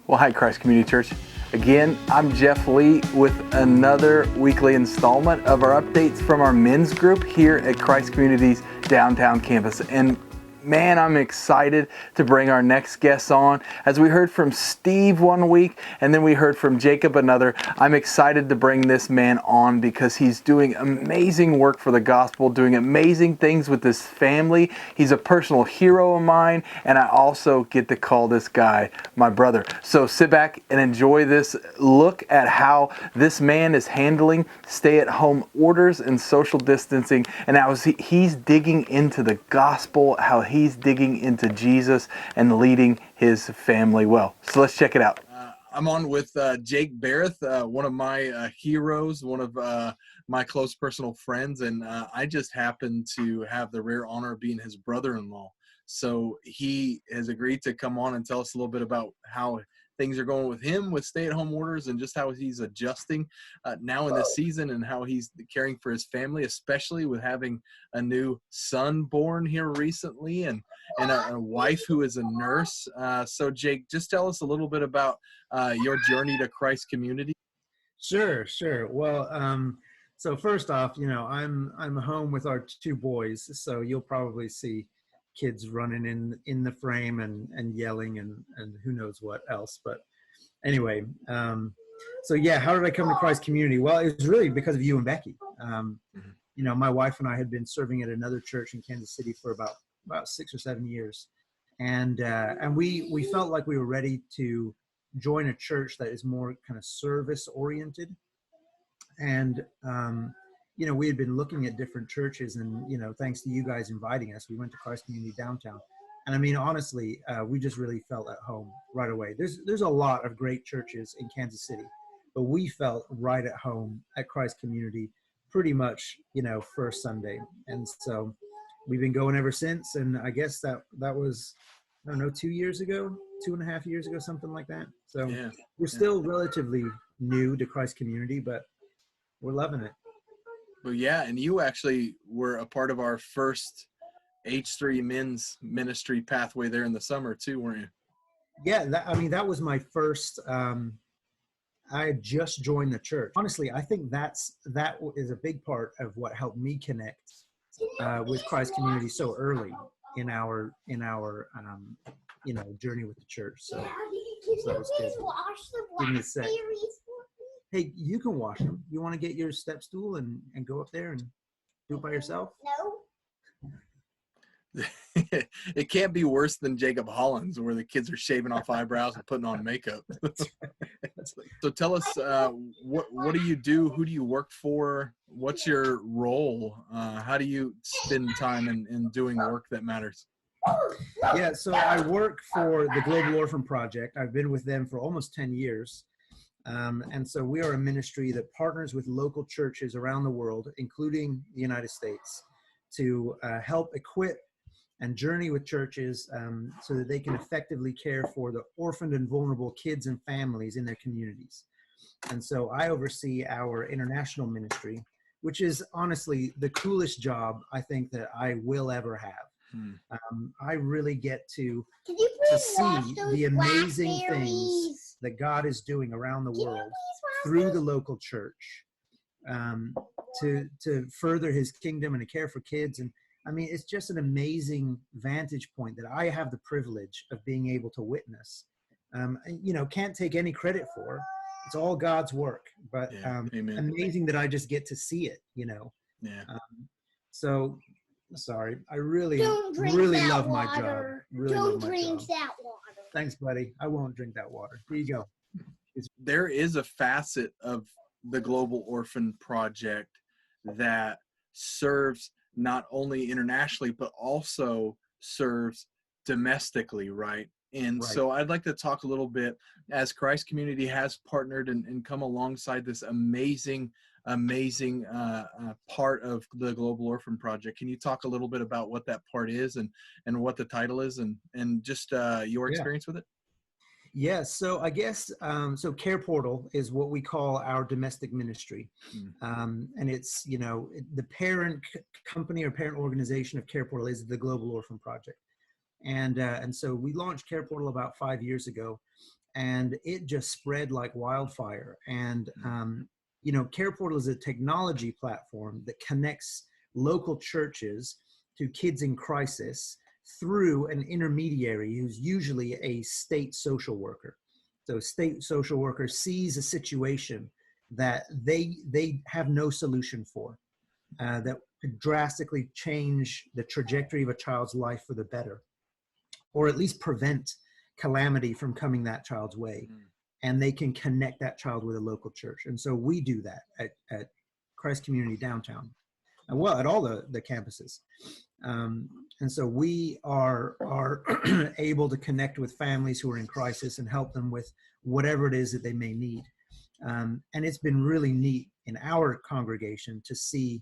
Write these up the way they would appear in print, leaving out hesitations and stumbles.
Well, hi, Christ Community Church. Again, I'm Jeff Lee with another weekly installment of our updates from our men's group here at Christ Community's downtown campus. And man, I'm excited to bring our next guest on. As we heard from Steve one week, and then we heard from Jacob another, I'm excited to bring this man on because he's doing amazing work for the gospel, doing amazing things with his family. He's a personal hero of mine, and I also get to call this guy my brother. So sit back and enjoy this look at how this man is handling stay-at-home orders and social distancing, and how he's digging into the gospel, how he's digging into Jesus and leading his family well. So let's check it out. I'm on with Jake Barreth, one of my heroes, one of my close personal friends, and I just happen to have the rare honor of being his brother-in-law. So he has agreed to come on and tell us a little bit about how things are going with him with stay-at-home orders and just how he's adjusting now in this season and how he's caring for his family, especially with having a new son born here recently and a wife who is a nurse. So Jake, just tell us a little bit about your journey to Christ Community. Sure. Well, so first off, I'm home with our two boys, so you'll probably see kids running in the frame and yelling and who knows what else. But anyway, so yeah, how did I come to Christ Community? Well, it was really because of you and Becky. My wife and I had been serving at another church in Kansas City for about 6 or 7 years, and we felt like we were ready to join a church that is more kind of service oriented. And we had been looking at different churches, and thanks to you guys inviting us, we went to Christ Community downtown. And I mean, honestly, we just really felt at home right away. There's a lot of great churches in Kansas City, but we felt right at home at Christ Community pretty much, first Sunday. And so we've been going ever since. And I guess that was, I don't know, 2 years ago, 2.5 years ago, something like that. So yeah, we're still relatively new to Christ Community, but we're loving it. Well, yeah, and you actually were a part of our first H3 men's ministry pathway there in the summer too, weren't you? Yeah, that was my first. I had just joined the church. Honestly, I think that is a big part of what helped me connect with Christ Community so early in our journey with the church. So that was good. Give me a sec. Hey, you can wash them. You want to get your step stool and go up there and do it by yourself? No. It can't be worse than Jacob Holland's, where the kids are shaving off eyebrows and putting on makeup. So tell us, what do you do? Who do you work for? What's your role? How do you spend time in doing work that matters? Yeah, so I work for the Global Orphan Project. I've been with them for almost 10 years. And so we are a ministry that partners with local churches around the world, including the United States, to help equip and journey with churches so that they can effectively care for the orphaned and vulnerable kids and families in their communities. And so I oversee our international ministry, which is honestly the coolest job I think that I will ever have. I really get to see the amazing things that God is doing around the world through the local church to further his kingdom and to care for kids. And I mean, it's just an amazing vantage point that I have the privilege of being able to witness. Can't take any credit for. It's all God's work, but amazing that I just get to see it, Yeah. So sorry, I really love my job. Don't drink that water. Thanks, buddy. I won't drink that water. Here you go. There is a facet of the Global Orphan Project that serves not only internationally, but also serves domestically, right? And so I'd like to talk a little bit, as Christ Community has partnered and come alongside this amazing part of the Global Orphan Project. Can you talk a little bit about what that part is and what the title is and just your experience with it? Yes. So I guess, so CarePortal is what we call our domestic ministry. And it's, the parent company or parent organization of CarePortal is the Global Orphan Project. And so we launched CarePortal about 5 years ago. and it just spread like wildfire. And you know, CarePortal is a technology platform that connects local churches to kids in crisis through an intermediary who's usually a state social worker. So state social worker sees a situation that they have no solution for, that could drastically change the trajectory of a child's life for the better, or at least prevent calamity from coming that child's way. And they can connect that child with a local church. And so we do that at Christ Community Downtown, and well, at all the campuses. And so we are able to connect with families who are in crisis and help them with whatever it is that they may need. And it's been really neat in our congregation to see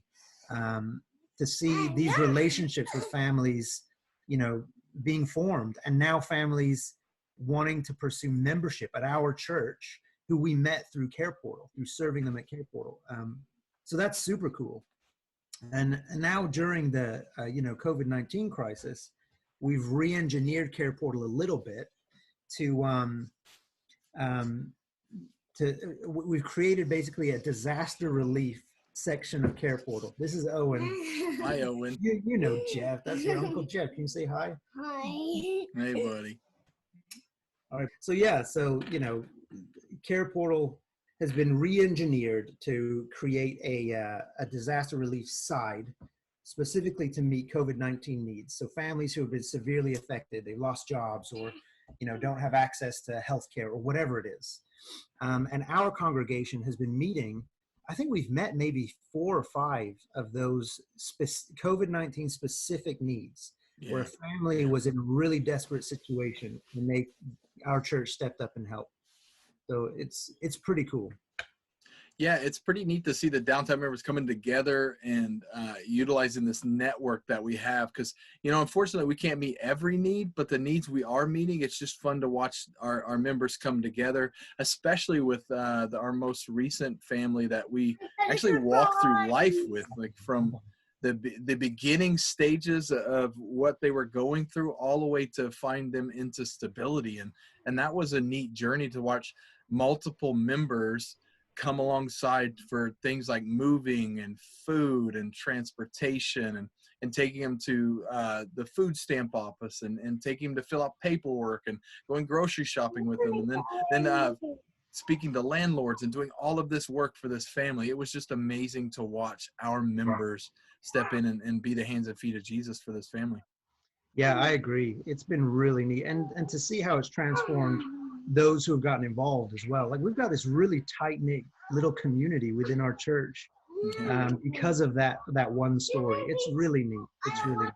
these relationships with families, you know, being formed, and now families wanting to pursue membership at our church who we met through CarePortal, through serving them at CarePortal. So that's super cool. And now during the you know, COVID-19 crisis, we've re-engineered CarePortal a little bit we've created basically a disaster relief section of CarePortal. This is Owen. Hi, Owen. You know Jeff. That's your Uncle Jeff. Can you say hi? Hi. Hey, buddy. All right. So yeah, so you know, CarePortal has been re-engineered to create a disaster relief side specifically to meet COVID-19 needs. So families who have been severely affected, they've lost jobs, or you know, don't have access to healthcare, or whatever it is. And our congregation has been meeting. I think we've met maybe 4 or 5 of those COVID-19 specific needs, where a family was in a really desperate situation, and our church stepped up and helped. So it's pretty cool. Yeah, it's pretty neat to see the downtown members coming together and utilizing this network that we have, because, you know, unfortunately we can't meet every need, but the needs we are meeting, it's just fun to watch our members come together, especially with our most recent family that we actually walked through life with, like from the beginning stages of what they were going through all the way to find them into stability. And that was a neat journey to watch multiple members come alongside for things like moving and food and transportation, and taking them to the food stamp office, and taking them to fill out paperwork, and going grocery shopping with them, and then speaking to landlords and doing all of this work for this family. It was just amazing to watch our members step in and be the hands and feet of Jesus for this family. Yeah, I agree. It's been really neat. And to see how it's transformed those who have gotten involved as well. Like, we've got this really tight-knit little community within our church because of that one story. It's really neat. It's really neat.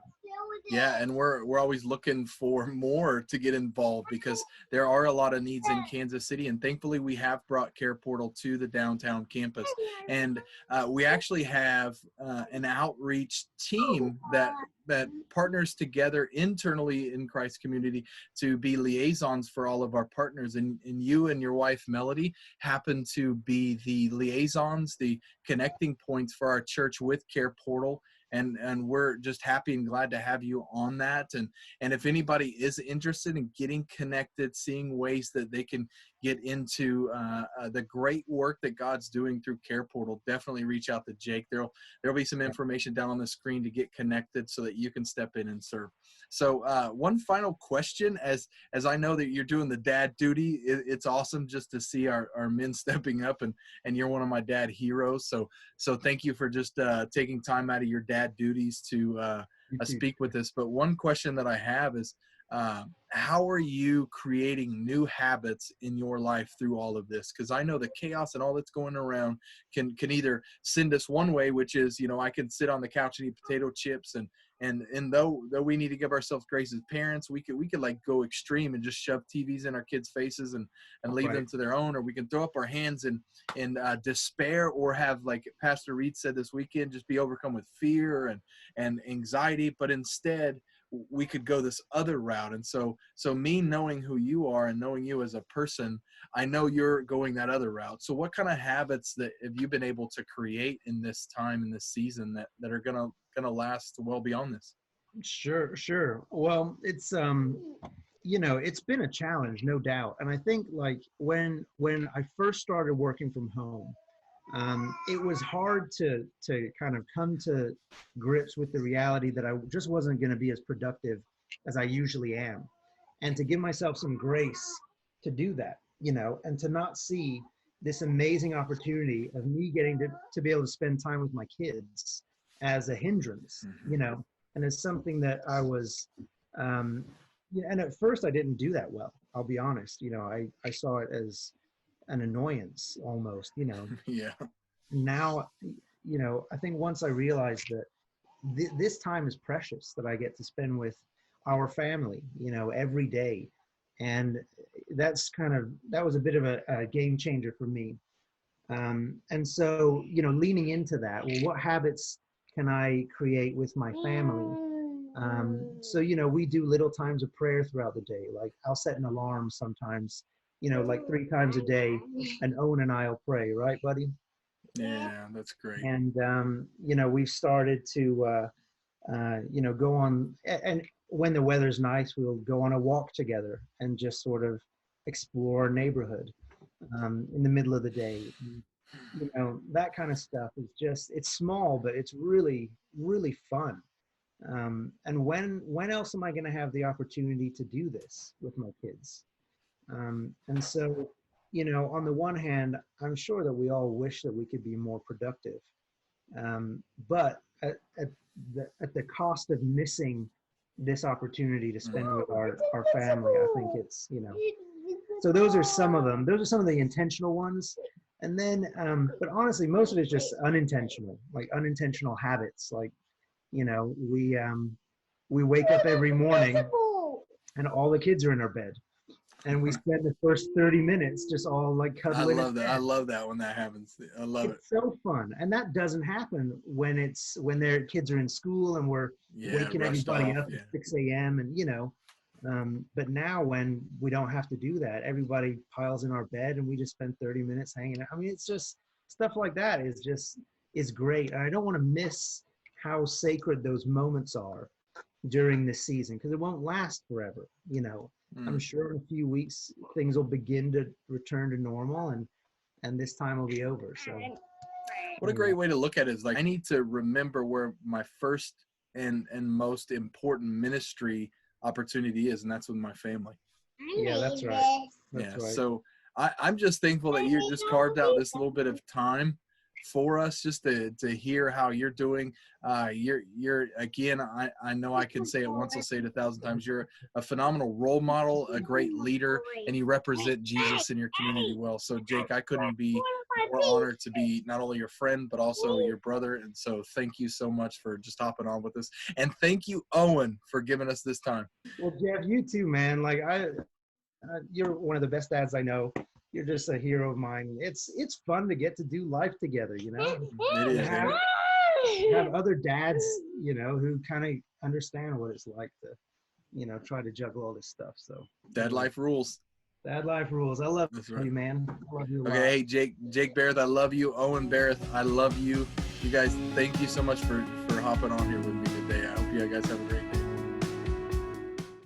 Yeah, and we're always looking for more to get involved, because there are a lot of needs in Kansas City, and thankfully we have brought CarePortal to the downtown campus, and we actually have an outreach team that partners together internally in Christ Community to be liaisons for all of our partners, and you and your wife Melody happen to be the liaisons, the connecting points for our church with CarePortal. And we're just happy and glad to have you on that. And if anybody is interested in getting connected, seeing ways that they can get into the great work that God's doing through CarePortal, definitely reach out to Jake. There'll be some information down on the screen to get connected so that you can step in and serve. So one final question, as I know that you're doing the dad duty, it's awesome just to see our men stepping up, and you're one of my dad heroes. So thank you for just taking time out of your dad duties to speak with us. But one question that I have is, how are you creating new habits in your life through all of this? Because I know the chaos and all that's going around can either send us one way, which is, you know, I can sit on the couch and eat potato chips, and though we need to give ourselves grace as parents, we could like go extreme and just shove TVs in our kids' faces and leave them to their own, or we can throw up our hands in despair, or have, like Pastor Reed said this weekend, just be overcome with fear and anxiety. But instead, we could go this other route. And so me knowing who you are and knowing you as a person, I know you're going that other route. So what kind of habits that have you been able to create in this time, in this season, that are gonna last well beyond this? Sure. Well, it's it's been a challenge, no doubt. And I think like when I first started working from home, it was hard to kind of come to grips with the reality that I just wasn't going to be as productive as I usually am, and to give myself some grace to do that, and to not see this amazing opportunity of me getting to be able to spend time with my kids as a hindrance, and as something that I was, and at first I didn't do that well, I'll be honest. I saw it as an annoyance almost, Yeah. Now, I think once I realized that this time is precious that I get to spend with our family, every day. And that was a bit of a game changer for me. And so, leaning into that, well, what habits can I create with my family? So, we do little times of prayer throughout the day. Like I'll set an alarm sometimes, like 3 times a day, and Owen and I'll pray, right, buddy? Yeah, that's great. And, we've started to, go on, and when the weather's nice, we'll go on a walk together and just sort of explore a neighborhood in the middle of the day. That kind of stuff is just, it's small, but it's really, really fun. And when else am I going to have the opportunity to do this with my kids? And so, on the one hand, I'm sure that we all wish that we could be more productive, but at the cost of missing this opportunity to spend with our family, I think it's, so those are some of them. Those are some of the intentional ones. And then, but honestly, most of it is just unintentional, like unintentional habits. Like, we wake up every morning and all the kids are in our bed. And we spend the first 30 minutes just all like cuddling. I love that. I love that when that happens. I love it. It's so fun. And that doesn't happen when their kids are in school and we're waking everybody up at 6 a.m. and, but now when we don't have to do that, everybody piles in our bed and we just spend 30 minutes hanging out. I mean, it's just stuff like that is great. And I don't want to miss how sacred those moments are during this season, because it won't last forever, I'm sure in a few weeks things will begin to return to normal, and this time will be over. So what a great way to look at it is like, I need to remember where my first and most important ministry opportunity is, and that's with my family. Yeah, that's right. That's right. So I'm just thankful that you just carved out this little bit of time for us just to hear how you're doing. You're again, I know I can say it once, I'll say it 1,000 times. You're a phenomenal role model, a great leader, and you represent Jesus in your community well. So Jake, I couldn't be more honored to be not only your friend, but also your brother. And so thank you so much for just hopping on with us. And thank you, Owen, for giving us this time. Well, Jeff, you too, man. Like you're one of the best dads I know. You're just a hero of mine. It's fun to get to do life together, It is. Have other dads, who kind of understand what it's like to, try to juggle all this stuff. So dad life rules. Dad life rules. I love right. you, man. I love you a lot. Okay, hey, Jake Barreth, I love you. Owen Barreth, I love you. You guys, thank you so much for hopping on here with me today. I hope you guys have a great